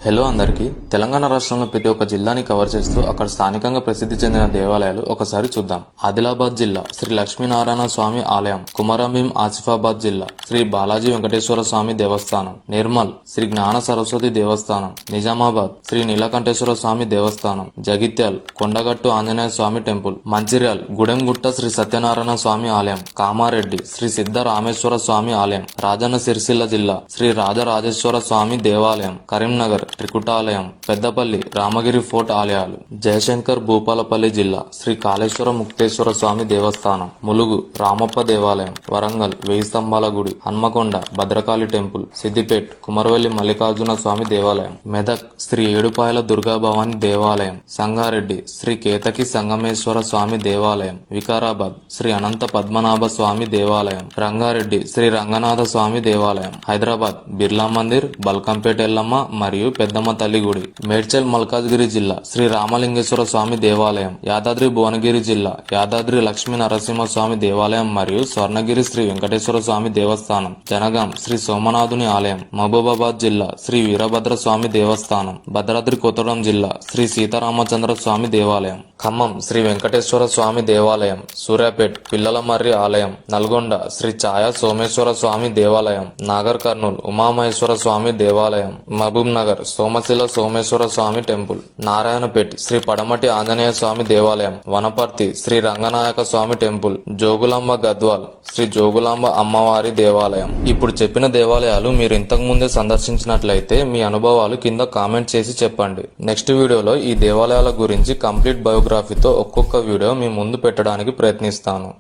Hello అందరికీ. తెలంగాణ రాష్ట్రంలో ప్రతి ఒక్క జిల్లాని కవర్ చేస్తూ అక్కడ స్థానికంగా ప్రసిద్ధి చెందిన దేవాలయాలు ఒకసారి చూద్దాం. ఆదిలాబాద్ జిల్లా శ్రీ లక్ష్మీనారాయణ స్వామి ఆలయం, కుమరంభీం ఆసిఫాబాద్ జిల్లా శ్రీ బాలాజీ వెంకటేశ్వర స్వామి దేవస్థానం, నిర్మల్ శ్రీ జ్ఞాన సరస్వతి దేవస్థానం, నిజామాబాద్ శ్రీ నీలకంఠేశ్వర స్వామి దేవస్థానం, జగిత్యాల్ కొండగట్టు ఆంజనేయ స్వామి టెంపుల్, మంచిర్యాల్ గుడెంగుట్ట శ్రీ సత్యనారాయణ స్వామి ఆలయం, కామారెడ్డి శ్రీ సిద్ధ రామేశ్వర స్వామి ఆలయం, రాజన్న సిరిసిల్ల జిల్లా శ్రీ రాజరాజేశ్వర స్వామి దేవాలయం, కరీంనగర్ త్రికుటాలయం, పెద్దపల్లి రామగిరి ఫోర్ట్ ఆలయాలు, జయశంకర్ భూపాలపల్లి జిల్లా శ్రీ కాళేశ్వర ముక్తేశ్వర స్వామి దేవస్థానం, ములుగు రామప్ప దేవాలయం, వరంగల్ వెయ్యి స్తంభాల గుడి, హన్మకొండ భద్రకాళి టెంపుల్, సిద్దిపేట్ కుమరవెల్లి మల్లికార్జున స్వామి దేవాలయం, మెదక్ శ్రీ ఏడుపాయల దుర్గాభవాని దేవాలయం, సంగారెడ్డి శ్రీ కేతకి సంగమేశ్వర స్వామి దేవాలయం, వికారాబాద్ శ్రీ అనంత పద్మనాభ స్వామి దేవాలయం, రంగారెడ్డి శ్రీ రంగనాథ స్వామి దేవాలయం, హైదరాబాద్ బిర్లా మందిర్, బల్కంపేట ఎల్లమ్మ మరియు పెద్దమ్మ తల్లి గుడి, మేడ్చల్ మల్కాజ్గిరి జిల్లా శ్రీ రామలింగేశ్వర స్వామి దేవాలయం, యాదాద్రి భువనగిరి జిల్లా యాదాద్రి లక్ష్మీ నరసింహ స్వామి దేవాలయం మరియు స్వర్ణగిరి శ్రీ వెంకటేశ్వర స్వామి దేవస్థానం, జనగాం శ్రీ సోమనాథుని ఆలయం, మహబూబాబాద్ జిల్లా శ్రీ వీరభద్ర స్వామి దేవస్థానం, భద్రాద్రి కొత్తగూడెం జిల్లా శ్రీ సీతారామచంద్ర స్వామి దేవాలయం, ఖమ్మం శ్రీ వెంకటేశ్వర స్వామి దేవాలయం, సూర్యాపేట్ పిల్లల మర్రి ఆలయం, నల్గొండ శ్రీ ఛాయా సోమేశ్వర స్వామి దేవాలయం, నాగర్ కర్నూల్ ఉమామహేశ్వర స్వామి దేవాలయం, మహబూబ్ నగర్ సోమశిల సోమేశ్వర స్వామి టెంపుల్, నారాయణపేట్ శ్రీ పడమటి ఆంజనేయ స్వామి దేవాలయం, వనపర్తి శ్రీ రంగనాయక స్వామి టెంపుల్, జోగులాంబ గద్వాల్ శ్రీ జోగులాంబ అమ్మవారి దేవాలయం. ఇప్పుడు చెప్పిన దేవాలయాలు మీరు ఇంతకు ముందే సందర్శించినట్లయితే మీ అనుభవాలు కింద కామెంట్ చేసి చెప్పండి. నెక్స్ట్ వీడియోలో ఈ దేవాలయాల గురించి కంప్లీట్ బయోగ్రఫీతో ఒక్కొక్క వీడియో మీ ముందు పెట్టడానికి ప్రయత్నిస్తాను.